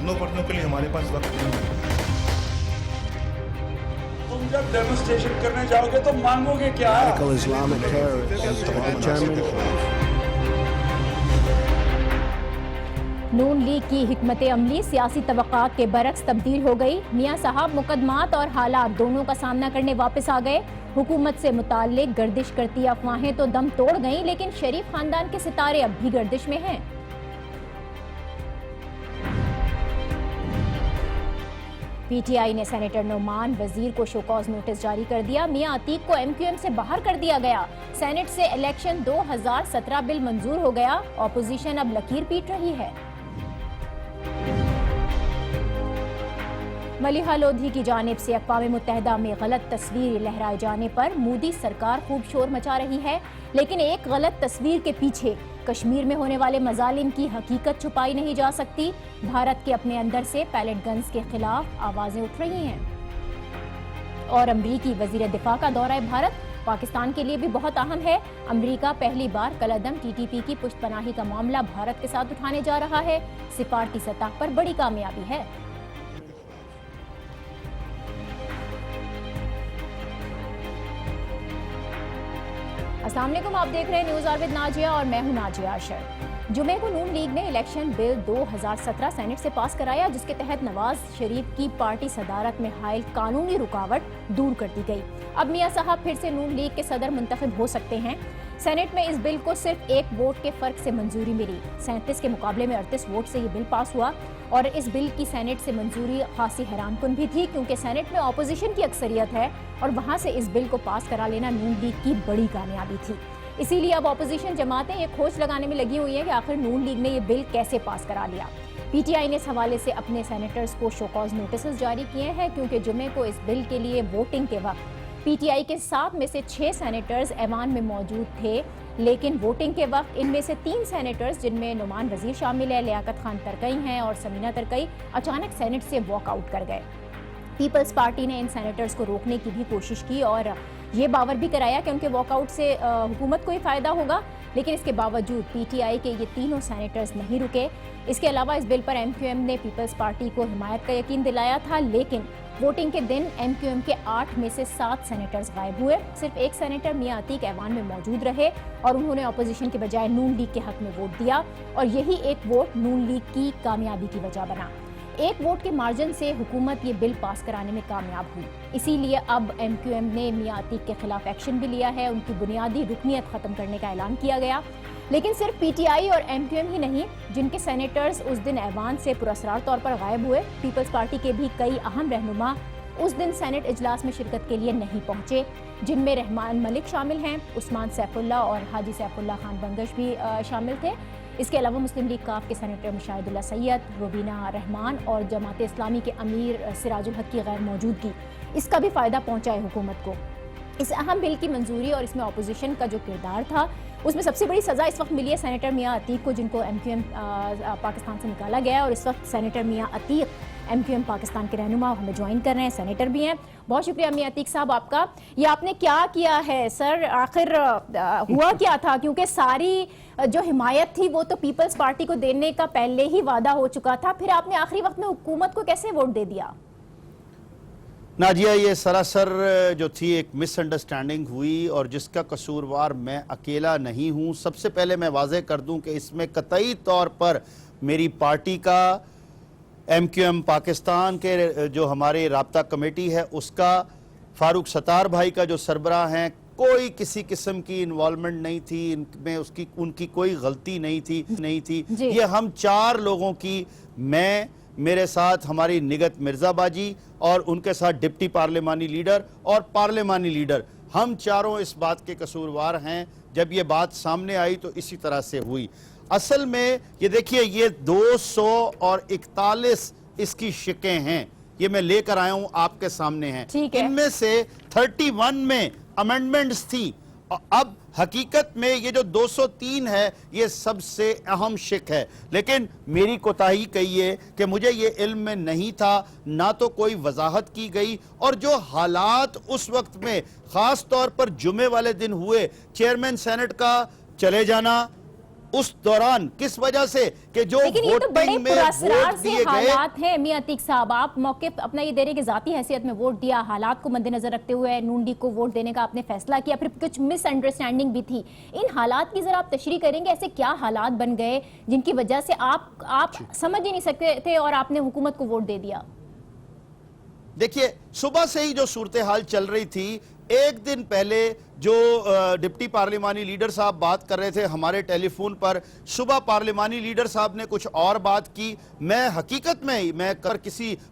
दोनों पार्टियों के लिए हमारे पास वक्त नहीं है। तुम जब डेमोन्स्ट्रेशन करने जाओगे तो मांगोगे क्या? Radical Islamic terrorists determined. नून लीग की हिकमत अमली सियासी तवक्कात के बरक्स तब्दील हो गई। मियां साहब मुकदमात और हालात दोनों का सामना करने वापस आ गए। हुकूमत से मुताल्लिक गर्दिश करती अफवाहें तो दम तोड़ गईं, लेकिन शरीफ खानदान के सितारे अब भी गर्दिश में हैं। पीटीआई ने सेनेटर नोमान वजीर को शोकॉज नोटिस जारी कर दिया। मियां अतीक को एमक्यूएम से बाहर कर दिया गया। सेनेट से इलेक्शन 2017 बिल मंजूर हो गया। ऑपोजिशन अब लकीर पीट रही है। मलिहा लोधी की जानिब से अक़वाम मुत्तहिदा में गलत तस्वीर लहराए जाने पर मोदी सरकार खूब शोर मचा रही है, लेकिन एक गलत तस्वीर के पीछे कश्मीर में होने वाले मजालिम की हकीकत छुपाई नहीं जा सकती। भारत के अपने अंदर से पैलेट गन्स के खिलाफ आवाजें उठ रही हैं। और अमरीकी वजीर दिफा का दौरा भारत पाकिस्तान के लिए भी बहुत अहम है। अमरीका पहली बार कलअदम टीटीपी की पुष्टपनाही का मामला भारत के साथ उठाने जा रहा है। सिफारती सतह पर बड़ी कामयाबी है। अस्सलाम वालेकुम, आप देख रहे हैं न्यूज़ आवर विद नाजिया और मैं हूं नाजिया अशर। जुमे को नून लीग ने इलेक्शन बिल 2017 सेनेट से पास कराया, जिसके तहत नवाज शरीफ की पार्टी सदारत में हायल कानूनी रुकावट दूर कर दी गई। अब मियां साहब फिर से नून लीग के सदर मुंतखब हो सकते हैं। सेनेट में इस बिल को सिर्फ एक वोट के फर्क से मंजूरी मिली। 37 के मुकाबले में 38 वोट से ये बिल पास हुआ और इस बिल की सेनेट से मंजूरी खासी हैरानकुन भी थी, क्योंकि सेनेट में ऑपोजिशन की अक्सरियत है और वहां से इस बिल को पास करा लेना नून लीग की बड़ी कामयाबी थी। इसीलिए अब ऑपोजिशन जमातें ये खोज लगाने में लगी हुई है कि आखिर नून लीग ने ये बिल कैसे पास करा लिया। पीटीआई ने इस हवाले से अपने सेनेटर्स को शोकॉज नोटिस जारी किए हैं, क्योंकि जुमे को इस बिल के लिए वोटिंग के वक्त पीटीआई के 7 में से 6 सेनेटर्स ऐवान में मौजूद थे, लेकिन वोटिंग के वक्त इनमें से 3 सेनेटर्स, जिनमें नुमान वजीर शामिल है, लियाकत खान तरकई हैं और समीना तरकई, अचानक सेनेट से वॉकआउट कर गए। पीपल्स पार्टी ने इन सेनेटर्स को रोकने की भी कोशिश की और ये बावर भी कराया कि उनके वॉकआउट से हुकूमत को ही फायदा होगा, लेकिन इसके बावजूद पीटीआई के ये तीनों सेनेटर्स नहीं रुके। इसके अलावा इस बिल पर एमक्यूएम ने पीपल्स पार्टी को हिमायत का यकीन दिलाया था, लेकिन वोटिंग के दिन एमक्यूएम के 8 में से 7 सेनेटर्स गायब हुए। सिर्फ एक सेनेटर मियां अतीक ऐवान में मौजूद रहे और उन्होंने अपोजिशन के बजाय नून लीग के हक में वोट दिया और यही एक वोट नून लीग की कामयाबी की वजह बना। एक वोट के मार्जिन से हुकूमत ये बिल पास कराने में कामयाब हुई। इसीलिए अब एमक्यूएम ने मियां अतीक के खिलाफ एक्शन भी लिया है। उनकी बुनियादी रुकनियत खत्म करने का ऐलान किया गया। लेकिन सिर्फ पीटीआई और एमक्यूएम ही नहीं, जिनके सेनेटर्स उस दिन ऐवान से पुरस्कार तौर पर गायब हुए, पीपल्स पार्टी के भी कई अहम रहनुमा उस दिन सेनेट इजलास में शिरकत के लिए नहीं पहुंचे, जिनमें रहमान मलिक शामिल हैं, उस्मान सैफुल्लाह और हाजी सैफुल्लाह खान बंगश भी शामिल थे। इसके अलावा मुस्लिम लीग काफ के सेनेटर मुशाहिदुल्लाह सैयद, रुबीना रहमान और जमात इस्लामी के अमीर सिराजुल हक की गैर मौजूदगी, इसका भी फ़ायदा पहुंचा है हुकूमत को। इस अहम बिल की मंजूरी और इसमें अपोजिशन का जो किरदार था, उसमें सबसे बड़ी सज़ा इस वक्त मिली है सेनेटर मियां अतीक को, जिनको एमक्यूएम पाकिस्तान से निकाला गया और इस वक्त सेनेटर मियां अतीक एमक्यूएम पाकिस्तान के रहनुमा हमें ज्वाइन कर रहे हैं, सेनेटर भी हैं। बहुत शुक्रिया मियां अतीक साहब आपका। ये आपने क्या किया है सर, आखिर हुआ क्या था? क्योंकि सारी जो हिमायत थी वो तो पीपल्स पार्टी को देने का पहले ही वादा हो चुका था, फिर आपने आखिरी वक्त में हुकूमत को कैसे वोट दे दिया? नाजिया, ये सरासर जो थी एक मिसअंडरस्टैंडिंग हुई और जिसका कसूरवार मैं अकेला नहीं हूँ। सबसे पहले मैं वाज़ेह कर दूँ कि इसमें कतई तौर पर मेरी पार्टी का, एमक्यूएम पाकिस्तान के जो हमारे राब्ता कमेटी है उसका, फारूक सत्तार भाई का जो सरबराह हैं, कोई किसी किस्म की इन्वॉल्वमेंट नहीं थी इनमें, उनकी कोई गलती नहीं थी। ये हम 4 लोगों की, मैं, मेरे साथ हमारी निगत मिर्जा बाजी और उनके साथ डिप्टी पार्लिमानी लीडर और पार्लिमानी लीडर, हम चारों इस बात के कसूरवार हैं। जब ये बात सामने आई तो इसी तरह से हुई। असल में ये देखिए, ये 241 इसकी शिकें हैं, ये मैं लेकर आया हूं आपके सामने हैं। इनमें से 31 में अमेंडमेंट्स थी। अब हकीकत में ये जो 203 है ये सबसे अहम शिक है, लेकिन मेरी कोताही कहिए कि मुझे ये इल्म में नहीं था, ना तो कोई वजाहत की गई, और जो हालात उस वक्त में ख़ास तौर पर जुमे वाले दिन हुए, चेयरमैन सेनेट का चले जाना, उस दौरान किस वजह से कि जो लेकिन ये तो बड़े वोटिंग में पुरस्कार वोट से दिए गए। हालात हैं मियां अतीक साहब, आप मौके अपना ये दे रहे कि जाती हैसियत में वोट दिया, हालात को मद्देनजर रखते हुए नून लीग को वोट देने का आपने फैसला किया, फिर कुछ मिसअंडरस्टैंडिंग भी थी। इन हालात की जरा आप तशरीह करेंगे, ऐसे क्या हालात बन गए जिनकी वजह से आप समझ ही नहीं सकते थे और आपने हुकूमत को वोट दे दिया? देखिए, सुबह से ही जो सूरत हाल चल रही थी, एक दिन पहले जो डिप्टी पार्लिमानी लीडर साहब बात कर रहे थे हमारे टेलीफोन पर, सुबह पार्लिमानी लीडर साहब ने कुछ और बात की। मैं हकीकत में ही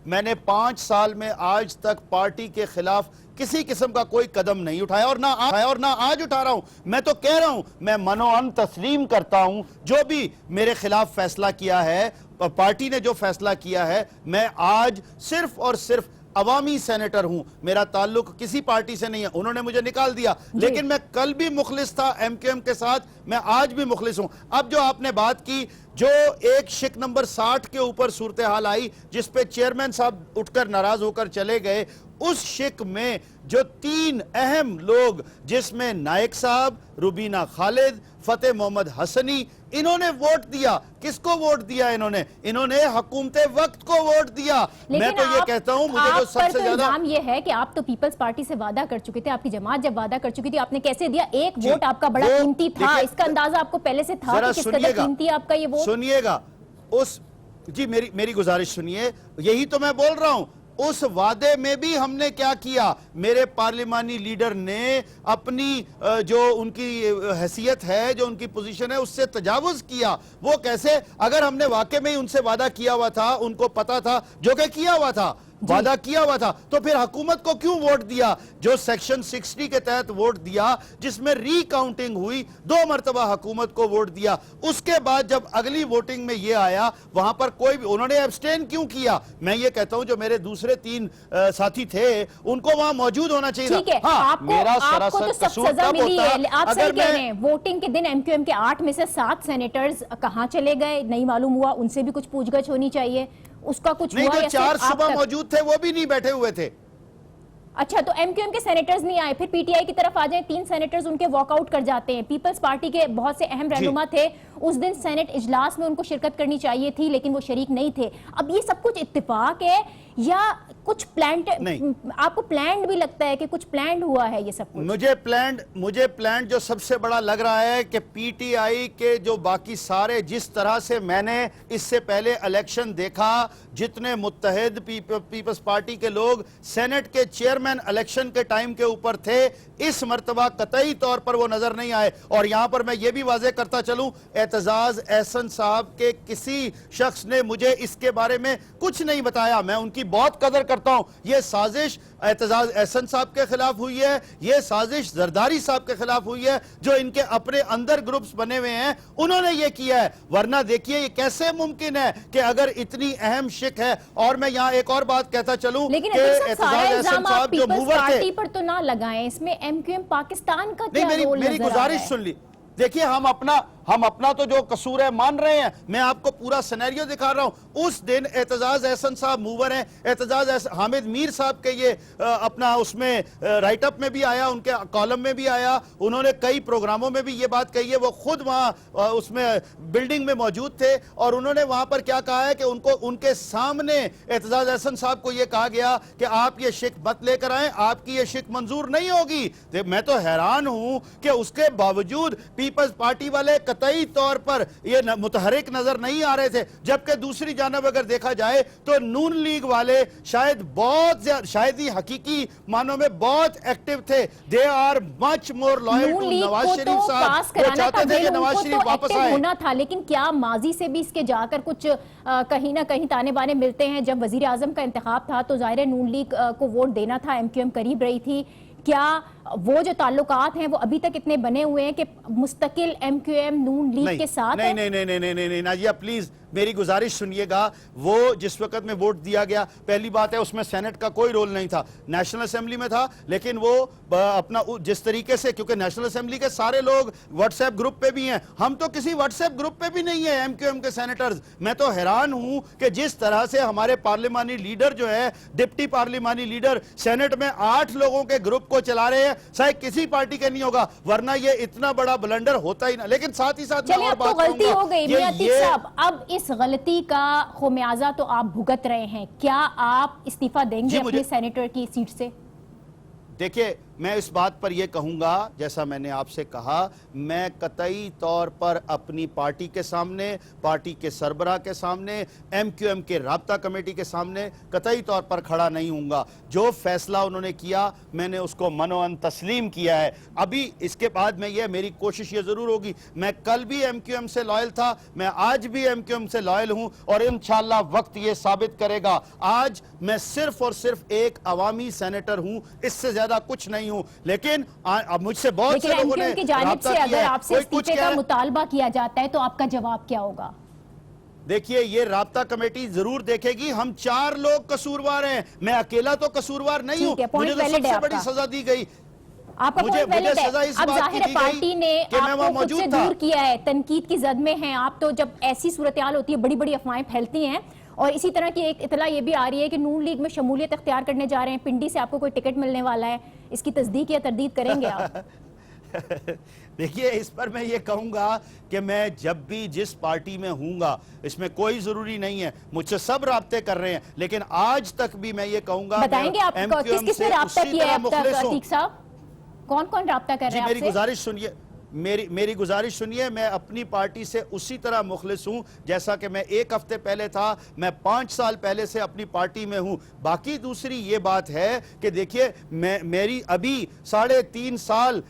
मैंने 5 साल में आज तक पार्टी के खिलाफ किसी किस्म का कोई कदम नहीं उठाया और ना आज उठा रहा हूं। मैं तो कह रहा हूं, मैं मनोअन तस्लीम करता हूं जो भी मेरे खिलाफ फैसला किया है, पार्टी ने जो फैसला किया है। मैं आज सिर्फ और सिर्फ अवामी सेनेटर हूं, मेरा ताल्लुक किसी पार्टी से नहीं है। उन्होंने मुझे निकाल दिया, लेकिन मैं कल भी मुखलिस था एमक्यूएम के साथ, मैं आज भी मुखलिस हूं। अब जो आपने बात की, जो एक शिक नंबर 60 के ऊपर सूरत हाल आई जिस पे चेयरमैन साहब उठकर नाराज होकर चले गए, उस शिक में जो 3 अहम लोग, जिसमें नायक साहब, रुबीना खालिद, फतेह मोहम्मद हसनी, इन्होंने वोट दिया। किसको वोट दिया? इन्होंने हुकूमत वक्त को वोट दिया। मैं तो ये कहता हूं, मुझे जो सबसे ज्यादा इल्जाम ये है कि आप तो पीपल्स पार्टी से वादा कर चुके थे, आपकी जमात जब वादा कर चुकी थी, आपने कैसे दिया? एक वोट आपका बड़ा कीमती था, इसका अंदाजा आपको पहले से था कि किस कदर कीमती आपका ये वोट? सुनिएगा, मेरी गुजारिश सुनिए, यही तो मैं बोल रहा हूं। उस वादे में भी हमने क्या किया, मेरे पार्लिमानी लीडर ने अपनी जो उनकी हैसियत है, जो उनकी पोजीशन है, उससे तजावुज किया। वो कैसे? अगर हमने वाकई में ही उनसे वादा किया हुआ था, उनको पता था जो कि किया हुआ था, वादा किया हुआ था, तो फिर हुकूमत को क्यों वोट दिया? जो सेक्शन 60 के तहत वोट दिया, जिसमें रीकाउंटिंग हुई, 2 मरतबा हुकूमत को वोट दिया। उसके बाद जब अगली वोटिंग में ये आया, वहां पर कोई भी, उन्होंने एब्सटेन क्यों किया? मैं ये कहता हूं जो मेरे दूसरे 3 साथी थे, उनको वहां मौजूद होना चाहिए था। ठीक है, हाँ, आपको तो सख्त सजा मिली है। आप सही कह रहे हैं, वोटिंग के दिन एमक्यूएम के 8 में से 7 सेनेटर्स कहां चले गए नहीं मालूम हुआ, उनसे भी कुछ पूछगछ होनी चाहिए। उसका कुछ नहीं, हुआ? जो 4 सुबह मौजूद थे वो भी नहीं बैठे हुए थे। अच्छा, तो एमक्यूएम के सेनेटर्स नहीं आए, फिर पीटीआई की तरफ आ जाए, 3 सेनेटर्स उनके वॉकआउट कर जाते हैं। पीपल्स पार्टी के बहुत से अहम रहनुमा थे, उस दिन सेनेट इजलास में उनको शिरकत करनी चाहिए थी, लेकिन वो शरीक नहीं थे। अब ये सब कुछ इत्तेफाक है या कुछ प्लान्ड? आपको प्लान्ड भी लगता है कि कुछ प्लान्ड हुआ है ये सब कुछ? मुझे प्लान्ड जो सबसे बड़ा लग रहा है कि पीटीआई के जो बाकी सारे, जिस तरह से मैंने इससे पहले इलेक्शन देखा, जितने मुत्तहिद पीपल्स पार्टी के लोग सेनेट के चेयरमैन इलेक्शन के टाइम के ऊपर थे, इस मर्तबा कतई तौर पर वो नजर नहीं आए। और यहां पर मैं ये भी वाज़ेह करता चलूं, एतजाज एहसन साहब के किसी शख्स ने मुझे इसके बारे में कुछ नहीं बताया। मैं उनकी बहुत कदर करता हूं। यह साजिश एतजाज एहसन साहब के खिलाफ हुई है, यह साजिश जरदारी साहब के खिलाफ हुई है, जो इनके अपने अंदर ग्रुप्स बने हुए हैं, उन्होंने यह किया है। वरना देखिए, ये कैसे मुमकिन है कि अगर इतनी अहम शिक है। और मैं यहां एक और बात कहता चलूं, लेकिन एतजाज एहसन साहब जो मूवर थे, पार्टी पर तो ना लगाएं, इसमें एमक्यूएम पाकिस्तान का क्या रोल मेरी गुजारिश सुन ली। देखिए, हम अपना तो जो कसूर है मान रहे हैं। मैं आपको पूरा सिनेरियो दिखा रहा हूं। उस दिन एतजाज एहसन साहब मूवर हैं, एतजाज हामिद मीर साहब के ये अपना उसमें राइट अप में भी आया, उनके कॉलम में भी आया, उन्होंने कई प्रोग्रामों में भी ये बात कही है। वो खुद वहां उसमें बिल्डिंग में मौजूद थे और उन्होंने वहां पर क्या कहा है कि उनको उनके सामने एतजाज एहसन साहब को यह कहा गया कि आप ये शिक मत लेकर आए, आपकी ये शिक मंजूर नहीं होगी। मैं तो हैरान हूं कि उसके बावजूद पीपल्स पार्टी वाले कतई तौर पर ये मुतहरिक नजर नहीं आ रहे थे। जबकि दूसरी जानब अगर देखा जाए तो नून लीग वाले शायद ही हकीकी मानों में बहुत एक्टिव थे। They are much more loyal to Nawaz Sharif साहब। वो चाहते थे कि नवाज शरीफ वापस आए। होना था, लेकिन क्या माजी से भी इसके जाकर कुछ कहीं ना कहीं ताने बाने मिलते हैं? जब वजीर आजम का इंतखाब था तो जाहिर है नून लीग को वोट देना था, एमक्यूएम करीब रही थी। क्या वो जो ताल्लुकात हैं वो अभी तक इतने बने हुए हैं कि मुस्तकिल एमक्यूएम नून लीग के साथ? नहीं नाजिया, प्लीज मेरी गुजारिश सुनिएगा, वो जिस वक्त में वोट दिया गया, पहली बात है उसमें सेनेट का कोई रोल नहीं था, नेशनल असेंबली में था, लेकिन वो अपना जिस तरीके से, क्योंकि नेशनल असेंबली के सारे लोग व्हाट्सएप ग्रुप पे भी हैं, हम तो किसी व्हाट्सएप ग्रुप पे भी नहीं है एमक्यूएम के सेनेटर्स। मैं तो हैरान हूं कि जिस तरह से हमारे पार्लिमानी लीडर जो है, डिप्टी पार्लिमानी लीडर सेनेट में 8 लोगों के ग्रुप को चला रहे हैं, शायद किसी पार्टी के नहीं होगा, वरना ये इतना बड़ा ब्लंडर होता ही ना। लेकिन साथ ही साथ चलिए, अब तो गलती हो गई मियां अतीक साहब, अब इस गलती का खुमियाजा तो आप भुगत रहे हैं, क्या आप इस्तीफा देंगे अपने सेनेटर की सीट से? देखिए, मैं इस बात पर यह कहूंगा, जैसा मैंने आपसे कहा, मैं कतई तौर पर अपनी पार्टी के सामने, पार्टी के सरबराह के सामने, एमक्यूएम के राब्ता कमेटी के सामने कतई तौर पर खड़ा नहीं हूंगा। जो फैसला उन्होंने किया मैंने उसको मनोअन तस्लीम किया है। अभी इसके बाद में यह मेरी कोशिश ये जरूर होगी, मैं कल भी एमक्यूएम से लॉयल था, मैं आज भी एमक्यूएम से लॉयल हूं और इंशाअल्लाह वक्त यह साबित करेगा। आज मैं सिर्फ और सिर्फ एक अवामी सेनेटर हूं, इससे ज्यादा कुछ नहीं हूं। लेकिन मुझसे बहुत से लोगों ने की जानिब से अगर आपसे इस्तीफे का मुतालबा किया जाता है तो आपका जवाब क्या होगा? देखिए, ये राब्ता कमेटी जरूर देखेगी, हम 4 लोग कसूरवार हैं, मैं अकेला तो कसूरवार नहीं हूं, मुझे तो सबसे बड़ी सजा दी गई। आपका मुझे सजा इस बात की दी गई पार्टी ने आपको खुद से दूर किया है, तनकीद की जद में हैं आप, तो जब ऐसी सूरत-ए-हाल होती है बड़ी बड़ी अफवाहें फैलती हैं। और इसी तरह की एक इतला ये भी आ रही है कि नून लीग में शमूलियत अख्तियार करने जा रहे हैं, पिंडी से आपको कोई टिकट मिलने वाला है, इसकी तस्दीक या तरदीद करेंगे आप? देखिए, इस पर मैं ये कहूंगा कि मैं जब भी जिस पार्टी में हूंगा, इसमें कोई जरूरी नहीं है, मुझसे सब राब्ते कर रहे हैं, लेकिन आज तक भी मैं ये कहूंगा, बताएंगे आप किस किस ने राब्ता किया है अब तक अतीक साहब? कौन कौन राब्ता कर रहे हैं? मेरी गुजारिश सुनिए, मेरी गुजारिश सुनिए, मैं अपनी पार्टी से उसी तरह मुखलिस हूं जैसा कि मैं 1 हफ्ते पहले था, मैं 5 साल पहले से अपनी पार्टी में हूं। बाकी दूसरी ये बात है कि देखिए, मेरी अभी 3.5 साल,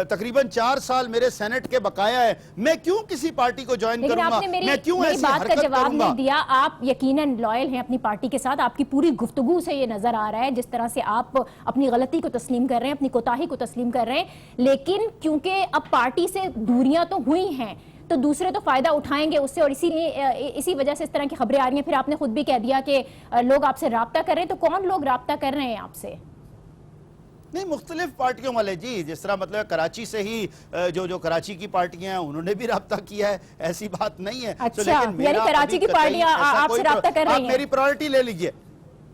तकरीबन 4 साल मेरे सेनेट के बकाया है, मैं क्यों किसी पार्टी को ज्वाइन करूंगा? मैं क्यों ऐसी बात का जवाब नहीं दिया। आप यकीनन लॉयल हैं अपनी पार्टी के साथ, आपकी पूरी गुफ्तगू से ये नजर आ रहा है जिस तरह से आप अपनी गलती को तस्लीम कर रहे हैं, अपनी कोताही को तस्लीम कर रहे हैं, लेकिन क्योंकि अब पार्टी से दूरियां तो हुई हैं तो दूसरे तो फायदा उठाएंगे उससे, और इसी वजह से इस तरह की खबरें आ रही हैं। फिर आपने खुद भी कह दिया कि लोग आपसे राब्ता कर रहे हैं, तो कौन लोग राब्ता कर रहे हैं आपसे? नहीं, मुख्तलिफ पार्टियों वाले जी, जिस तरह मतलब कराची से ही जो कराची की पार्टियां हैं उन्होंने भी राब्ता किया है, ऐसी बात नहीं है। अच्छा, यानी कराची की पार्टियां आपसे राब्ता कर रही हैं? मेरी प्रायोरिटी ले लीजिए,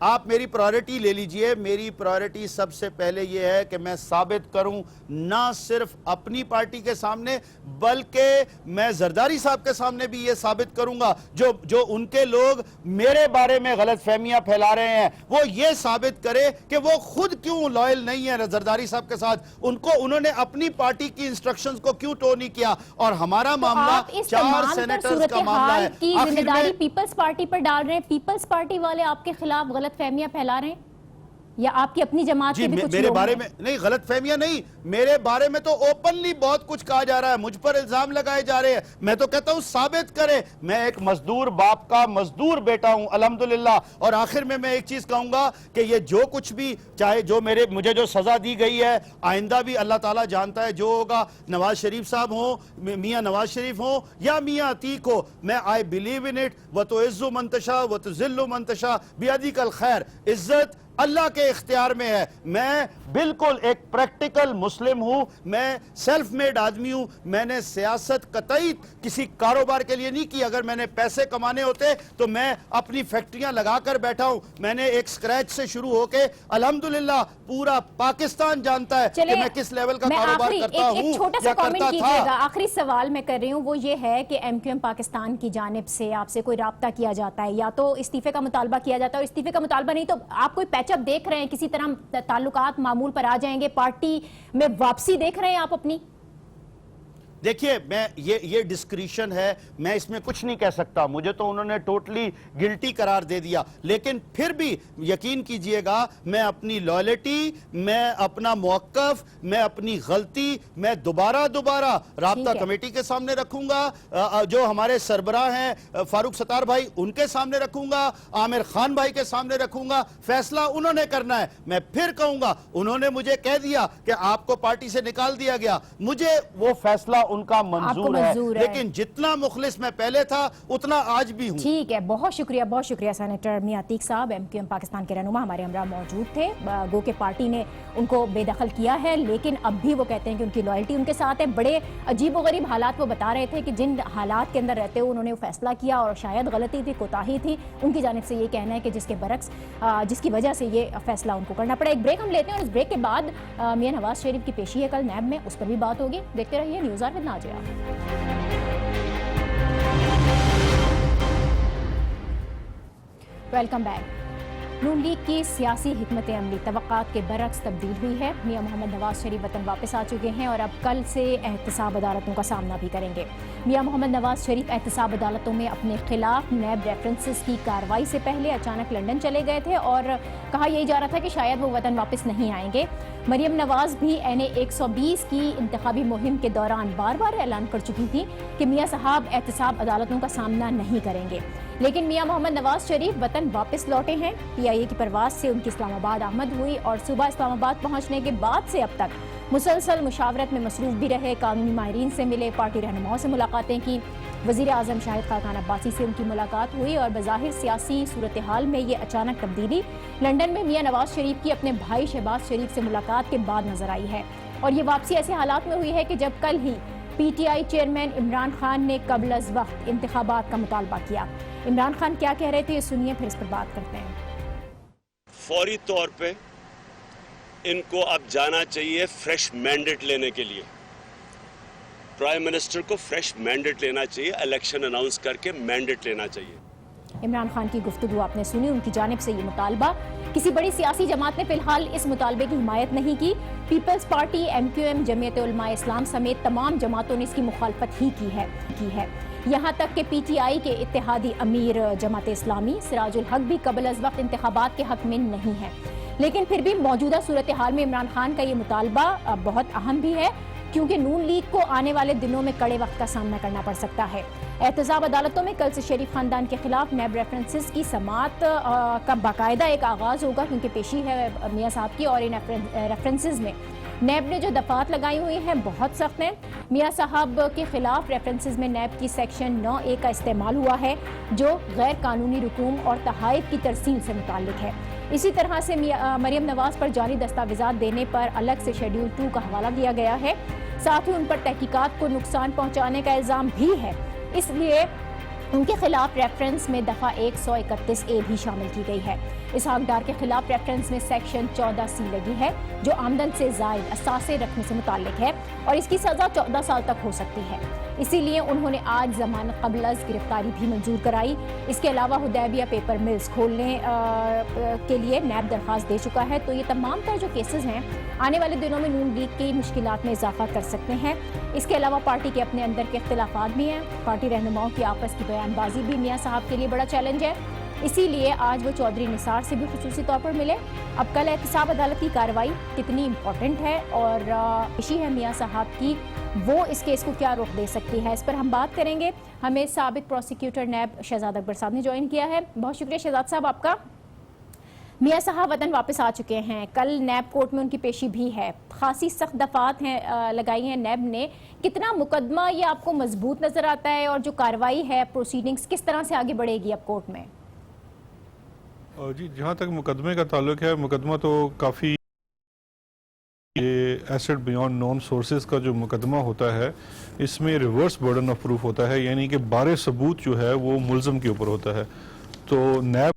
आप मेरी प्रायोरिटी ले लीजिए। मेरी प्रायोरिटी सबसे पहले यह है कि मैं साबित करूं ना सिर्फ अपनी पार्टी के सामने, बल्कि मैं जरदारी साहब के सामने भी यह साबित करूंगा, जो उनके लोग मेरे बारे में गलतफहमियां फैला रहे हैं, वो ये साबित करे कि वो खुद क्यों लॉयल नहीं है जरदारी साहब के साथ, उन्होंने अपनी पार्टी की इंस्ट्रक्शंस को क्यों टो नहीं किया। और हमारा मामला 4 सेनेटर्स का मामला है, की जिम्मेदारी पीपल्स पार्टी पर डाल रहे हैं। पीपल्स पार्टी वाले आपके खिलाफ गलतफहमियां फैला रहे हैं या आपकी अपनी जमात के भी कुछ मेरे बारे में नहीं, गलतफहमियां नहीं, मेरे बारे में तो ओपनली बहुत कुछ कहा जा रहा है, मुझ पर इल्जाम लगाए जा रहे हैं। मैं तो कहता हूं साबित करें, मैं एक मजदूर बाप का मजदूर बेटा हूं अल्हम्दुलिल्लाह। और आखिर में मैं एक चीज कहूंगा कि ये जो कुछ भी, चाहे जो मुझे जो सजा दी गई है, आइंदा भी अल्लाह ताला जानता है जो होगा, नवाज शरीफ साहब हो, मियां नवाज शरीफ हो या मियां अतीक हो, मैं आई बिलीव इन इट, व तो इज्जु मंतशा व तो जिल्लु मंतशा बियदिकल खैर, इज्जत अल्लाह के इख्तियार में है। मैं बिल्कुल एक प्रैक्टिकल मुस्लिम हूं, मैं सेल्फ मेड आदमी हूं, मैंने सियासत कतई किसी कारोबार के लिए नहीं की। अगर मैंने पैसे कमाने होते तो मैं अपनी फैक्ट्रियां लगाकर बैठा हूं। मैंने एक स्क्रैच से शुरू होके अल्हम्दुलिल्लाह पूरा पाकिस्तान जानता है कि मैं किस लेवल का कारोबार करता हूं। छोटा सा कमेंट कीजिएगा, आखिरी सवाल मैं कर रही हूं, वो ये है कि एमक्यूएम पाकिस्तान की जानिब से आपसे कोई राब्ता किया जाता है, या तो इस्तीफे का मुतालबा किया जाता है, और इस्तीफे का मुतालबा नहीं तो आप कोई पैचअप देख रहे हैं, किसी तरह ताल्लुकात मामूल पर आ जाएंगे, पार्टी में वापसी देख रहे हैं आप अपनी? देखिए, मैं ये डिस्क्रिशन है, मैं इसमें कुछ नहीं कह सकता, मुझे तो उन्होंने टोटली गिल्टी करार दे दिया, लेकिन फिर भी यकीन कीजिएगा मैं अपनी लॉयल्टी, मैं अपना मौक़िफ़, मैं अपनी गलती मैं दोबारा राब्ता कमेटी के सामने रखूंगा, जो हमारे सरबराह हैं फारूक सत्तार भाई उनके सामने रखूंगा, आमिर खान भाई के सामने रखूंगा, फैसला उन्होंने करना है। मैं फिर कहूंगा, उन्होंने मुझे कह दिया कि आपको पार्टी से निकाल दिया गया, मुझे वो फैसला उनका मंजूर है, लेकिन जितना मुखलिस मैं पहले था उतना आज भी हूं। ठीक है, बहुत शुक्रिया सेनेटर मियां अतीक साहब, MQM पाकिस्तान के रहनुमा हमारे हमरा मौजूद थे। गो के पार्टी ने उनको बेदखल किया है, लेकिन अब भी वो कहते हैं कि उनकी लॉयल्टी उनके साथ है। बड़े अजीबोगरीब हालात वो बता रहे थे कि जिन हालात के अंदर रहते हुए उन्होंने वो फैसला किया और शायद गलती थी, कोताही थी उनकी जानिब से, ये कहना है कि जिसके बरक्स जिसकी वजह से ये फैसला उनको करना पड़ा। एक ब्रेक हम लेते हैं और इस ब्रेक के बाद मियां नवाज शरीफ की पेशी है कल नैब में, उस पर भी बात होगी। देखते रहिए news hour with Nazia. Welcome back. Noon league की सियासी हिकमत अमली तवक्कात के बरक्स तब्दील हुई है। मियां मोहम्मद नवाज शरीफ वतन वापस आ चुके हैं और अब कल से एहतसाब अदालतों का सामना भी करेंगे। मियां मोहम्मद नवाज शरीफ एहतसाब अदालतों में अपने खिलाफ नैब रेफरेंसेस की कार्रवाई से पहले अचानक लंदन चले गए थे और कहा यही जा रहा था कि शायद वो वतन वापस नहीं आएंगे। मरियम नवाज भी NA 120 की इंतखाबी मुहिम के दौरान बार बार ऐलान कर चुकी थी कि मियां साहब एहतसाब अदालतों का सामना नहीं करेंगे, लेकिन मियां मोहम्मद नवाज शरीफ वतन वापस लौटे हैं। PIA की परवाज से उनकी इस्लामाबाद आमद हुई और सुबह इस्लामाबाद पहुंचने के बाद से अब तक मुसलसल मुशावरत में मसरूफ भी रहे। कानूनी माहिरीन से मिले, पार्टी रहनुमाओं से मुलाकातें की, वज़ीर आज़म शाहिद खान अब्बासी से उनकी मुलाकात हुई और बज़ाहिर सियासी सूरत हाल में ये अचानक तब्दीली लंदन में मियां नवाज शरीफ की अपने भाई शहबाज शरीफ से मुलाकात के बाद नजर आई है। और ये वापसी ऐसे हालात में हुई है कि जब कल ही PTI चेयरमैन इमरान खान ने कबल अज़ वक्त इंतखाबात का मुतालबा किया। इमरान खान क्या कह रहे थे, ये सुनिए, फिर इस पर बात करते हैं। फौरी तौर पे इनको अब जाना चाहिए फ्रेश मैंडेट लेने के लिए। प्राइम मिनिस्टर को फ्रेश मैंडेट लेना चाहिए, इलेक्शन अनाउंस करके मैंडेट लेना चाहिए। इमरान खान की गुफ्तगू आपने सुनी, उनकी जानिब से ये मुतालबा। किसी बड़ी सियासी जमात ने फिलहाल इस मुतालबे की हिमायत नहीं की। पीपल्स पार्टी, MQM, जमीयत उलमाए इस्लाम समेत तमाम जमातों ने इसकी मुखालफत ही की है। यहाँ तक कि PTI के इत्तेहादी अमीर जमात इस्लामी सिराजुल हक भी कबल अज़ वक्त इंतखाबात के हक में नहीं है। लेकिन फिर भी मौजूदा सूरत हाल में इमरान खान का ये मुतालबा बहुत अहम भी है, क्योंकि नून लीग को आने वाले दिनों में कड़े वक्त का सामना करना पड़ सकता है। एहतसाब अदालतों में कल से शरीफ खानदान के खिलाफ नैब रेफरेंसेस की समाअत का बाकायदा एक आगाज़ होगा, क्योंकि पेशी है मियां साहब की। और इन रेफरेंसेस में नैब ने जो दफात लगाई हुई हैं बहुत सख्त हैं। मियां साहब के खिलाफ रेफरेंसेस में नैब की सेक्शन 9A का इस्तेमाल हुआ है, जो गैर कानूनी रकूम और तहाइफ की तरसील से मुताल्लिक है। इसी तरह से मरियम नवाज पर जाली दस्तावेजात देने पर अलग से शेड्यूल 2 का हवाला दिया गया है। साथ ही उन पर तहकीकात को नुकसान पहुंचाने का इल्ज़ाम भी है, इसलिए उनके खिलाफ रेफरेंस में दफ़ा 131A भी शामिल की गई है। इस हकदार के खिलाफ रेफरेंस में सेक्शन 14C लगी है, जो आमदन से ज़ायद असासे रखने से मुताल्लिक है और इसकी सज़ा 14 साल तक हो सकती है। इसीलिए उन्होंने आज जमानत कबल अज़ गिरफ्तारी भी मंजूर कराई। इसके अलावा हुदैबिया पेपर मिल्स खोलने के लिए नैब दरख्वास्त दे चुका है। तो ये तमाम तर जो केसेस हैं आने वाले दिनों में नून लीग की मुश्किलात में इजाफा कर सकते हैं। इसके अलावा पार्टी के अपने अंदर के इख्तिलाफात भी हैं। पार्टी रहनुमाओं की आपस की बयानबाजी भी मियां साहब के लिए बड़ा चैलेंज है। इसीलिए आज वो चौधरी निसार से भी खुसूसी तौर पर मिले। अब कल एहतसाब अदालत की कार्रवाई कितनी इम्पोर्टेंट है और पेशी है मियां साहब की, वो इस केस को क्या रुख दे सकती है, इस पर हम बात करेंगे। हमें साबिक प्रोसिक्यूटर नैब शहजाद अकबर साहब ने ज्वाइन किया है। बहुत शुक्रिया शहजाद साहब आपका। मियां साहब वतन वापस आ चुके हैं, कल नैब कोर्ट में उनकी पेशी भी है। खासी सख्त दफात हैं लगाई हैं नैब ने। कितना मुकदमा ये आपको मजबूत नजर आता है और जो कार्रवाई है, प्रोसीडिंग्स किस तरह से आगे बढ़ेगी अब कोर्ट में? जी, जहाँ तक मुकदमे का ताल्लुक है, मुकदमा तो काफ़ी, ये एसेट बियॉन्ड नॉन सोर्सेज का जो मुकदमा होता है, इसमें रिवर्स बर्डन ऑफ प्रूफ होता है, यानी कि बारे सबूत जो है वो मुल्ज़म के ऊपर होता है। तो नैब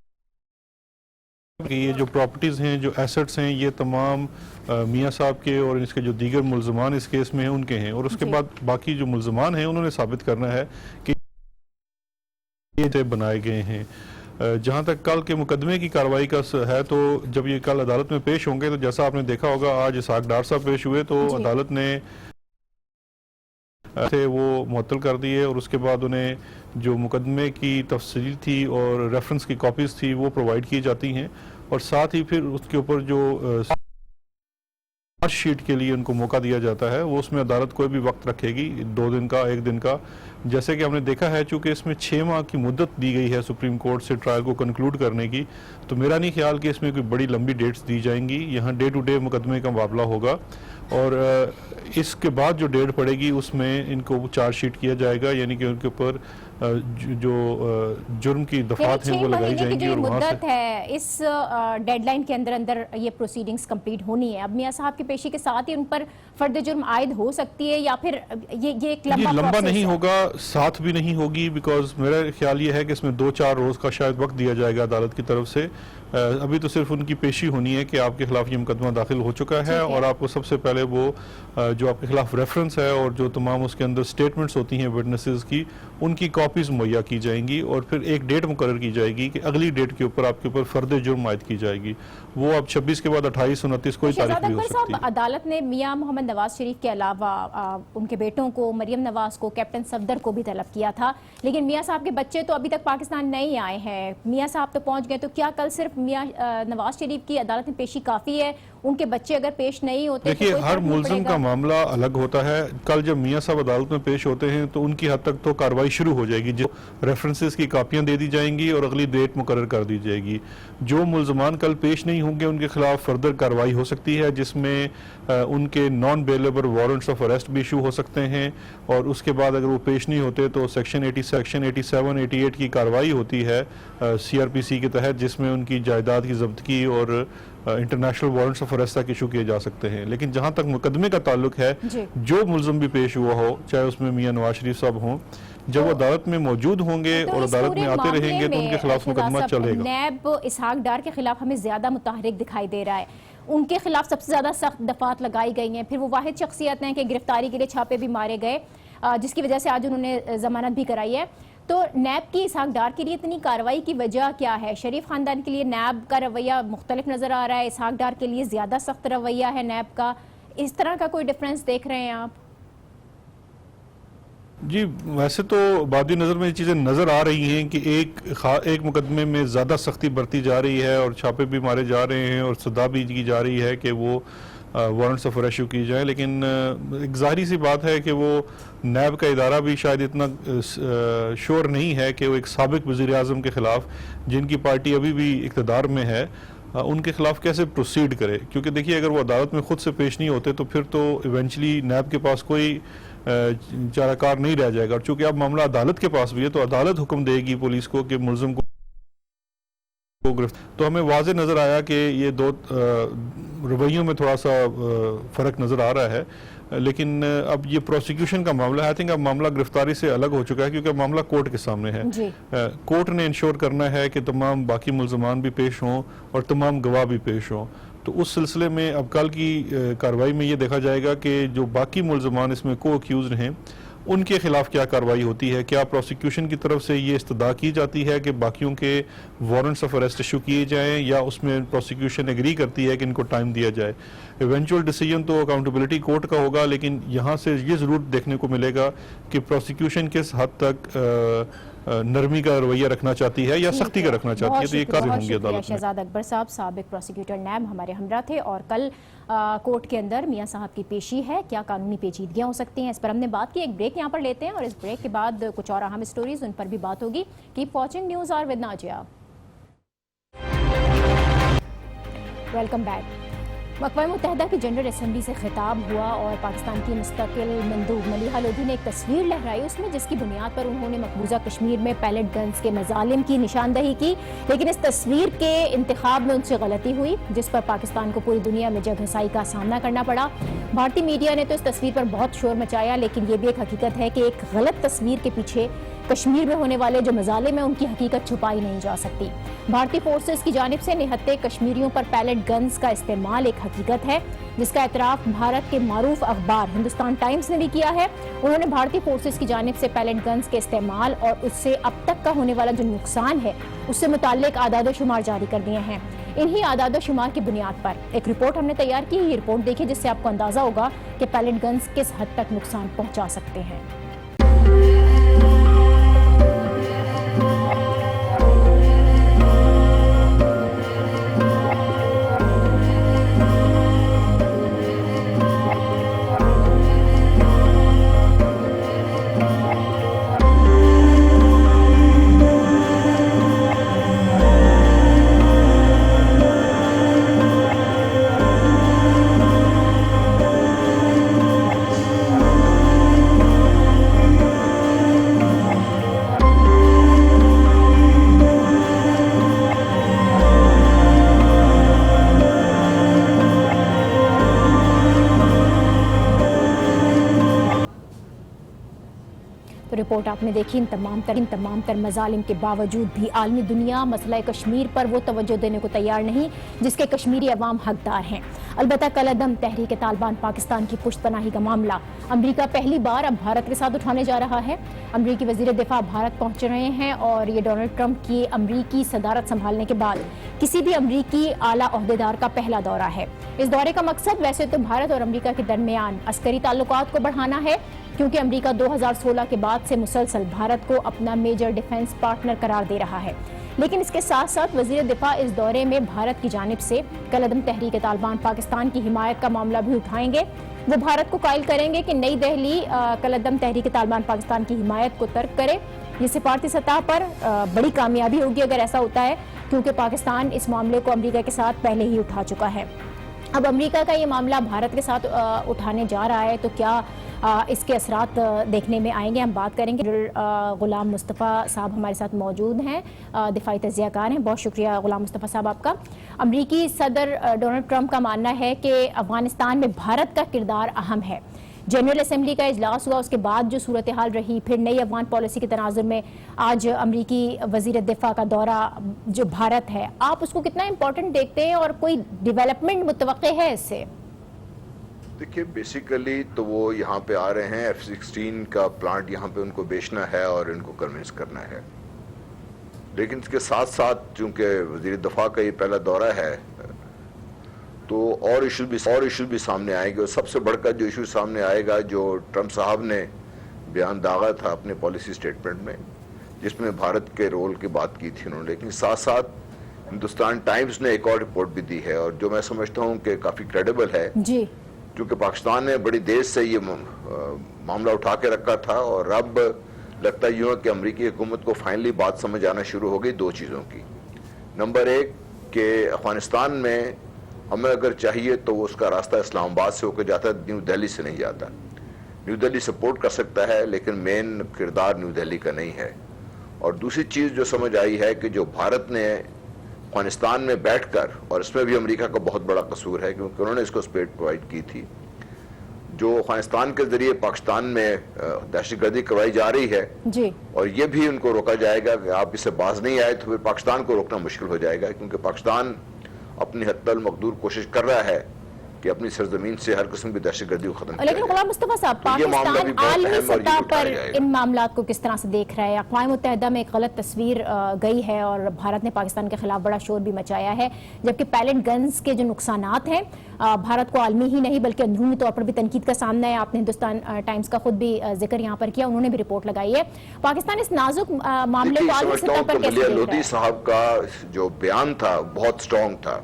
की ये जो प्रॉपर्टीज़ हैं, जो एसेट्स हैं, ये तमाम मियां साहब के और इसके जो दीगर मुल्ज़मान इस केस में हैं उनके हैं। और उसके बाद बाकी जो मुल्ज़मान हैं उन्होंने साबित करना है कि ये बनाए गए हैं। जहाँ तक कल के मुकदमे की कार्रवाई का है, तो जब ये कल अदालत में पेश होंगे तो जैसा आपने देखा होगा आज इसहाक डार साहब पेश हुए, तो अदालत ने थे वो मुअत्तल कर दिए और उसके बाद उन्हें जो मुकदमे की तफसील थी और रेफरेंस की कॉपीज़ थी वो प्रोवाइड की जाती हैं। और साथ ही फिर उसके ऊपर जो शीट के लिए उनको मौका दिया जाता है, वो उसमें अदालत कोई भी वक्त रखेगी, 2 दिन का, 1 दिन का। जैसे कि हमने देखा है, चूंकि इसमें 6 माह की मुद्दत दी गई है सुप्रीम कोर्ट से ट्रायल को कंक्लूड करने की, तो मेरा नहीं ख्याल कि इसमें कोई बड़ी लंबी डेट्स दी जाएंगी। यहाँ डे टू डे मुकदमे का मामला होगा और इसके बाद जो डेट पड़ेगी उसमें इनको चार्जशीट किया जाएगा, यानी कि उनके ऊपर जो जुर्म की दफात हैं वो लगाई जाएंगी और वहाँ मुद्दत है इस डेडलाइन के अंदर अंदर ये प्रोसीडिंग्स कंप्लीट होनी है। अब मियां साहब की पेशी के साथ ही उन पर फर्द जुर्म आयद हो सकती है या फिर ये एक लंबा नहीं होगा, साथ भी नहीं होगी, बिकॉज मेरा ख्याल ये है कि इसमें 2-4 रोज का शायद वक्त दिया जाएगा अदालत की तरफ से। अभी तो सिर्फ उनकी पेशी होनी है कि आपके खिलाफ ये मुकदमा दाखिल हो चुका है और आपको सबसे पहले वो जो आपके खिलाफ रेफरेंस है और जो तमाम उसके अंदर स्टेटमेंट्स होती हैं विटनेसेस की, उनकी कॉपीज मुहैया की जाएंगी और फिर एक डेट मुकर्रर की जाएगी कि अगली डेट के ऊपर आपके ऊपर फर्द जुर्म आयद की जाएगी। वो अब 26 के बाद 28, 29 कोई तारीख भी हो सकती है। अदालत ने मियां मोहम्मद नवाज शरीफ के अलावा उनके बेटों को, मरियम नवाज को, कैप्टन सफदर को भी तलब किया था, लेकिन मियां साहब के बच्चे तो अभी तक पाकिस्तान नहीं आए हैं। मियां साहब तो पहुंच गए, तो क्या कल सिर्फ मियां नवाज शरीफ की अदालत में पेशी काफी है? उनके बच्चे अगर पेश नहीं होते, देखिए हर मुलजिम का मामला अलग होता है। कल जब मियां साहब अदालत में पेश होते हैं तो उनकी हद तक तो कार्रवाई शुरू हो जाएगी, जो रेफरेंसेस की कापियां दे दी जाएंगी और अगली डेट मुकर्रर कर दी जाएगी। जो मुलजमान कल पेश नहीं होंगे उनके खिलाफ फर्दर कार्रवाई हो सकती है, जिसमें उनके non bailable warrants of arrest भी इशू हो सकते हैं और उसके बाद अगर वो पेश नहीं होते तो सेक्शन 87, 88 की कार्रवाई होती है CRPC के तहत, जिसमें उनकी जायदाद की जब्तगी और इंटरनेशनल वारंट्स ऑफ अरेस्ट तक इशू किए जा सकते हैं। लेकिन जहां तक मुकदमे का ताल्लुक है, जो मुलजम भी पेश हुआ हो, चाहे उसमें मियां नवाज शरीफ साहब हों, जब वो अदालत में मौजूद होंगे और अदालत में आते रहेंगे तो उनके खिलाफ मुकदमा चलेगा। नैब इसहाक डार के खिलाफ हमें ज्यादा मुतहरिक दिखाई दे रहा है, उनके खिलाफ सबसे ज्यादा सख्त दफात लगाई गई हैं। फिर वो वाहिद शख्सियत हैं कि गिरफ्तारी के लिए छापे भी मारे गए, जिसकी वजह से आज उन्होंने जमानत भी कराई है। तो नैब की इसहाक डार के लिए इतनी कार्रवाई की वजह क्या है? शरीफ खानदान के लिए नैब का रवैया मुख्तलिफ नजर आ रहा है, इसहाक डार के लिए ज्यादा सख्त रवैया है नैब का। इस तरह का कोई डिफरेंस देख रहे हैं आप? जी, वैसे तो बादी नज़र में ये चीज़ें नज़र आ रही हैं कि एक मुकदमे में ज़्यादा सख्ती बरती जा रही है और छापे भी मारे जा रहे हैं और सदा भी की जा रही है कि वो वारंट्स ऑफ अरेस्ट की जाए। लेकिन एक ज़ाहिरी सी बात है कि वो नैब का इदारा भी शायद इतना श्योर नहीं है कि वो एक साबिक वज़ीर आज़म के ख़िलाफ़, जिनकी पार्टी अभी भी इक़्तिदार में है, उनके खिलाफ कैसे प्रोसीड करे। क्योंकि देखिए अगर वो अदालत में खुद से पेश नहीं होते तो फिर तो इवेंचुअली नैब के पास कोई चाराकार नहीं रह जाएगा। और चूंकि अब मामला अदालत के पास भी है तो अदालत हुक्म देगी पुलिस को कि मुलजिम को तो हमें वाज़े नज़र आया कि ये दो रवैयों में थोड़ा सा फ़र्क नज़र आ रहा है। लेकिन अब ये प्रोसिक्यूशन का मामला है, आई थिंक अब मामला गिरफ्तारी से अलग हो चुका है क्योंकि अब मामला कोर्ट के सामने है। कोर्ट ने इंश्योर करना है कि तमाम बाकी मुलजमान भी पेश हों और तमाम गवाह भी पेश हों। तो उस सिलसिले में अब कल की कार्रवाई में ये देखा जाएगा कि जो बाकी मुलजमान इसमें को अक्यूज़्ड हैं उनके खिलाफ क्या कार्रवाई होती है। क्या प्रोसिक्यूशन की तरफ से ये इस्तदा की जाती है कि बाकियों के वारंट्स ऑफ अरेस्ट इशू किए जाएं या उसमें प्रोसिक्यूशन एग्री करती है कि इनको टाइम दिया जाए। इवेंचुअल डिसीजन तो अकाउंटेबिलिटी कोर्ट का होगा, लेकिन यहाँ से ये ज़रूर देखने को मिलेगा कि प्रोसिक्यूशन किस हद तक नरमी का रवैया रखना चाहती है या सख्ती का रखना चाहती है, तो ये कार्य होंगे अदालत में। शहजाद अकबर साहब, साबिक प्रोसिक्यूटर नैब, हमारे हमरा थे और कल कोर्ट के अंदर मियां साहब की पेशी है। क्या कानूनी पेचीदगियां हो सकती हैं, इस पर हमने बात की। एक ब्रेक यहाँ पर लेते हैं और इस ब्रेक के बाद कुछ और अहम स्टोरीज उन पर भी बात होगी। Keep watching news hour with Nazia. Welcome back. अक़वाम मुत्तहिदा की जनरल असम्बली से खिताब हुआ और पाकिस्तान की मुस्तकिल मंदूब मलिहा लोधी ने एक तस्वीर लहराई उसमें, जिसकी बुनियाद पर उन्होंने मकबूजा कश्मीर में पैलेट गन्स के मजालिम की निशानदही की। लेकिन इस तस्वीर के इंतखाब में उनसे गलती हुई, जिस पर पाकिस्तान को पूरी दुनिया में जगहसाई का सामना करना पड़ा। भारतीय मीडिया ने तो इस तस्वीर पर बहुत शोर मचाया, लेकिन ये भी एक हकीकत है कि एक गलत तस्वीर के पीछे कश्मीर में होने वाले जो मजालिम है उनकी हकीकत छुपाई नहीं जा सकती। भारतीय फोर्सेस की जानिब से निहत्ते कश्मीरियों पर पैलेट गन्स का इस्तेमाल एक हकीकत है, जिसका एतराफ़ भारत के मारूफ अखबार हिंदुस्तान टाइम्स ने भी किया है। उन्होंने भारतीय फोर्सेस की जानिब से पैलेट गन्स के इस्तेमाल और उससे अब तक का होने वाला जो नुकसान है उससे मुताल्लिक आदाद शुमार जारी कर दिए हैं। इन्हीं आदाद शुमार की बुनियाद पर एक रिपोर्ट हमने तैयार की। ये रिपोर्ट देखिए, जिससे आपको अंदाजा होगा कि पैलेट गन्स किस हद तक नुकसान पहुंचा सकते हैं। रिपोर्ट आपने देखी। इन तमाम तर मजालिम के बावजूद भी आलमी दुनिया मसला कश्मीर पर वो तवज्जो देने को तैयार नहीं जिसके कश्मीरी अवाम हकदार हैं। अलबत्ता कलअदम तहरीक तालिबान पाकिस्तान की पुश्तपनाही का मामला अमरीका पहली बार अब भारत के साथ उठाने जा रहा है। अमरीकी वजीर दिफा भारत पहुंच रहे हैं और ये डोनाल्ड ट्रंप की अमरीकी सदारत संभालने के बाद किसी भी अमरीकी आला ओहदेदार का पहला दौरा है। इस दौरे का मकसद वैसे तो भारत और अमरीका के दरमियान अस्करी ताल्लुकात को बढ़ाना है, क्योंकि अमरीका 2016 के बाद से मुसलसल भारत को अपना मेजर डिफेंस पार्टनर करार दे रहा है। लेकिन इसके साथ साथ वजीर दिफा इस दौरे में भारत की जानिब से कलअदम तहरीक तालिबान पाकिस्तान की हिमायत का मामला भी उठाएंगे। वो भारत को कायल करेंगे कि नई दिल्ली कलअदम तहरीक तालिबान पाकिस्तान की हिमायत को तर्क करे। ये सिफारती सतह पर बड़ी कामयाबी होगी अगर ऐसा होता है, क्योंकि पाकिस्तान इस मामले को अमरीका के साथ पहले ही उठा चुका है। अब अमरीका का ये मामला भारत के साथ उठाने जा रहा है, तो क्या इसके असरात देखने में आएंगे, हम बात करेंगे। गुलाम मुस्तफ़ा साहब हमारे साथ मौजूद हैं, दिफाई तज्ज़ियाकार हैं। बहुत शुक्रिया गुलाम मुस्तफ़ा साहब आपका। अमरीकी सदर डोनाल्ड ट्रंप का मानना है कि अफगानिस्तान में भारत का किरदार अहम है। जनरल असेंबली का इजलास हुआ, उसके बाद जो सूरत हाल रही, फिर नई अफगान पॉलिसी के तनाजुर में आज अमरीकी वजीर दिफा का दौरा जो भारत है, आप उसको कितना इम्पोर्टेंट देखते हैं और कोई डेवलपमेंट मुतवक्के है इससे? देखिए, बेसिकली तो वो यहाँ पे आ रहे हैं, F-16 का प्लांट यहाँ पे उनको बेचना है और इनको कन्विंस करना है। लेकिन इसके साथ साथ चूंकि वजीर दफा का ये पहला दौरा है, तो और इशू भी सामने आएंगे। और सबसे बढ़कर जो इशू सामने आएगा, जो ट्रंप साहब ने बयान दागा था अपने पॉलिसी स्टेटमेंट में, जिसमें भारत के रोल की बात की थी उन्होंने, लेकिन साथ साथ हिंदुस्तान टाइम्स ने एक और रिपोर्ट भी दी है, और जो मैं समझता हूँ कि काफ़ी क्रेडिबल है जी, क्योंकि पाकिस्तान ने बड़ी देर से ये मामला उठा के रखा था, और अब लगता यूँ है कि अमरीकी हुकूमत को फाइनली बात समझ आना शुरू हो गई दो चीज़ों की। नंबर एक कि अफगानिस्तान में हमें अगर चाहिए तो उसका रास्ता इस्लामाबाद से होकर जाता है, न्यू दिल्ली से नहीं जाता। न्यू दिल्ली सपोर्ट कर सकता है, लेकिन मेन किरदार न्यू दिल्ली का नहीं है। और दूसरी चीज़ जो समझ आई है कि जो भारत ने अफगानिस्तान में बैठकर, और इसमें भी अमेरिका का बहुत बड़ा कसूर है क्योंकि उन्होंने इसको स्पेस प्रोवाइड की थी, जो अफगानिस्तान के जरिए पाकिस्तान में दहशतगर्दी करवाई जा रही है जी, और ये भी उनको रोका जाएगा कि आप इससे बाज नहीं आए तो फिर पाकिस्तान को रोकना मुश्किल हो जाएगा, क्योंकि पाकिस्तान अपनी हद तक मकदूर कोशिश कर रहा है कि अपनी सरजमीन से हर किस्म की दहशतगर्दी को खत्म किया जाए। लेकिन गुलाम मुस्तफा साहब, पाकिस्तान आलमी सतह पर इन मामलात को किस तरह से देख रहा है? अक़वाम मुत्तहिदा में एक गलत तस्वीर गई है और भारत ने पाकिस्तान के खिलाफ बड़ा शोर भी मचाया है, जबकि पैलेट गन्स के जो नुकसानात हैं भारत को आलमी ही नहीं बल्कि अंदरूनी तौर पर भी तनकीद का सामना है। आपने हिंदुस्तान टाइम्स का खुद भी जिक्र यहाँ पर किया, उन्होंने भी रिपोर्ट लगाई है। पाकिस्तान इस नाजुक मामले को आलमी सतह पर कैसे देख रहा है? लोधी साहब का जो बयान था बहुत स्ट्रॉन्ग था,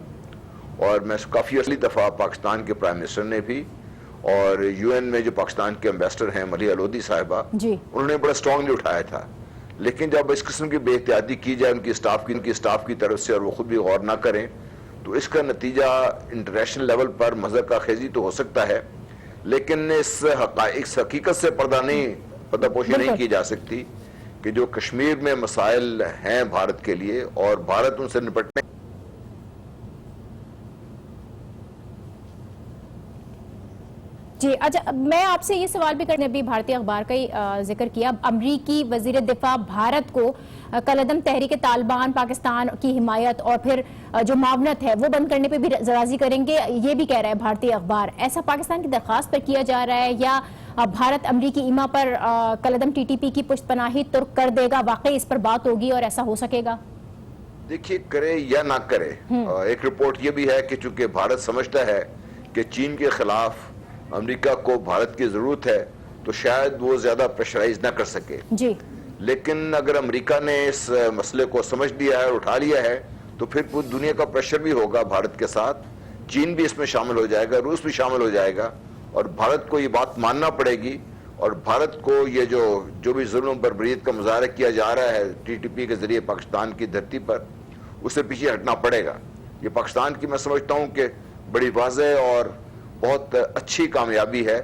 और मैं काफ़ी असली दफ़ा पाकिस्तान के प्राइम मिनिस्टर ने भी, और यूएन में जो पाकिस्तान के एम्बेसडर हैं मलिहा लोधी साहिबा, उन्होंने बड़ा स्ट्रांगली उठाया था। लेकिन जब इस किस्म की बेहतियाती की जाए उनकी स्टाफ की तरफ से, और वो खुद भी गौर ना करें, तो इसका नतीजा इंटरनेशनल लेवल पर मज़हका खेजी तो हो सकता है, लेकिन इस हकीकत से पर्दापोशी नहीं की जा सकती कि जो कश्मीर में मसाइल हैं भारत के लिए, और भारत उनसे निपटने। जी अच्छा, मैं आपसे ये सवाल भी करने, अभी भारतीय अखबार का ही जिक्र किया, अमरीकी वजीर दिफा भारत को कलअदम तहरीक तालिबान पाकिस्तान की हिमायत और फिर जो मावनत है वो बंद करने पे भी राजी करेंगे, ये भी कह रहा है भारतीय अखबार। ऐसा पाकिस्तान की दरख्वास्त पर किया जा रहा है, या भारत अमरीकी ईमा पर कलअदम TTP की पुष्तपनाही तुर्क कर देगा? वाकई इस पर बात होगी और ऐसा हो सकेगा? देखिए, करे या ना करे, एक रिपोर्ट ये भी है कि चूंकि भारत समझता है कि चीन के खिलाफ अमेरिका को भारत की जरूरत है, तो शायद वो ज्यादा प्रेशराइज ना कर सके जी। लेकिन अगर अमेरिका ने इस मसले को समझ लिया है और उठा लिया है, तो फिर पूरी दुनिया का प्रेशर भी होगा भारत के साथ, चीन भी इसमें शामिल हो जाएगा, रूस भी शामिल हो जाएगा, और भारत को ये बात मानना पड़ेगी, और भारत को ये जो भी जुल्म बर्बरीत का मुजाहरा किया जा रहा है TTP के जरिए पाकिस्तान की धरती पर, उससे पीछे हटना पड़ेगा। ये पाकिस्तान की मैं समझता हूँ कि बड़ी वाज़ेह और बहुत अच्छी कामयाबी है।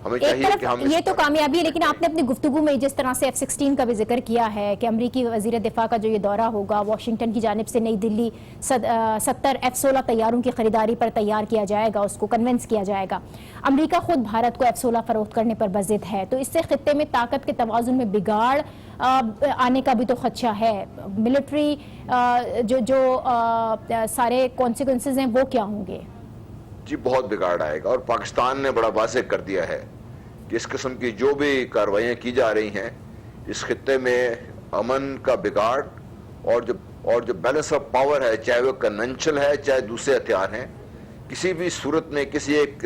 हमें एक चाहिए तरफ कि हम ये इस तो पर- कामयाबी है, लेकिन आपने अपनी गुफ्तगू में जिस तरह से F-16 का भी जिक्र किया है कि अमरीकी वजीर दिफा का जो ये दौरा होगा, वाशिंगटन की जानिब से नई दिल्ली 70 F-16 तैयारों की खरीदारी पर तैयार किया जाएगा, उसको कन्विंस किया जाएगा। अमरीका खुद भारत को F-16 फरोख्त करने पर बजिद है, तो इससे खित्ते में ताकत के तवाजुन में बिगाड़ आने का भी तो खदशा है। मिलिट्री जो सारे कॉन्सिक्वेंसेज हैं वो क्या होंगे? जी बहुत बिगाड़ आएगा, और पाकिस्तान ने बड़ा वाज़ेह कर दिया है कि इस किस्म की जो भी कार्रवाइयाँ की जा रही हैं इस खित्ते में अमन का बिगाड़ और जो बैलेंस ऑफ पावर है, चाहे वो कन्वेंशनल है चाहे दूसरे हथियार हैं, किसी भी सूरत में किसी एक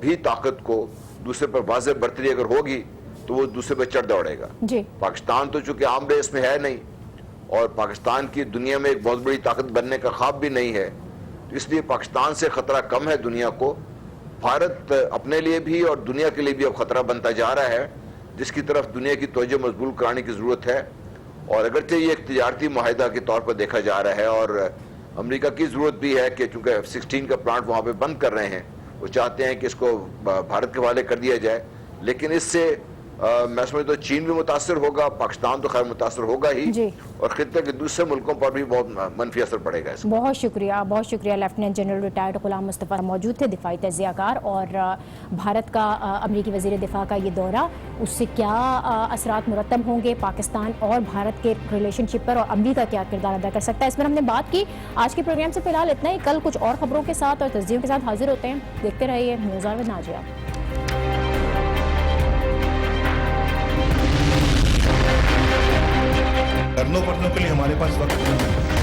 भी ताकत को दूसरे पर वाज़ेह बर्तरी अगर होगी तो वो दूसरे पर चढ़ दौड़ेगा। जी पाकिस्तान तो चूंकि आम रेस में है नहीं और पाकिस्तान की दुनिया में एक बहुत बड़ी ताकत बनने का ख्वाब भी नहीं है, तो इसलिए पाकिस्तान से खतरा कम है दुनिया को। भारत अपने लिए भी और दुनिया के लिए भी अब खतरा बनता जा रहा है, जिसकी तरफ दुनिया की तवज्जो मजबूर कराने की जरूरत है। और अगरचे ये एक तिजारती माहिदा के तौर पर देखा जा रहा है और अमेरिका की जरूरत भी है कि चूंकि F-16 का प्लांट वहां पे बंद कर रहे हैं, वो चाहते हैं कि इसको भारत के हवाले कर दिया जाए। लेकिन इससे मैं समझता हूं चीन भी मुतासर होगा, पाकिस्तान तो खैर मुतासर होगा ही, जी। और खित्ते के दूसरे मुल्कों पर भी बहुत मनफी असर पड़ेगा इसका। बहुत शुक्रिया। लेफ्टिनेंट जनरल रिटायर्ड गुलाम मुस्तफ़ा मौजूद थे, दिफाई तजियाकार। और भारत का अमरीकी वज़ीर दिफा का ये दौरा, उससे क्या असरात मुरतब होंगे पाकिस्तान और भारत के रिलेशनशिप पर, और अमरीका क्या किरदार अदा कर सकता है, इस पर हमने बात की। आज के प्रोग्राम से फिलहाल इतना ही। कल कुछ और खबरों के साथ और तस्दीयों के साथ हाजिर होते हैं। देखते रहिए न्यूज़ आवर विद नाजिया। करनों पढ़नों के लिए हमारे पास वक्त नहीं है।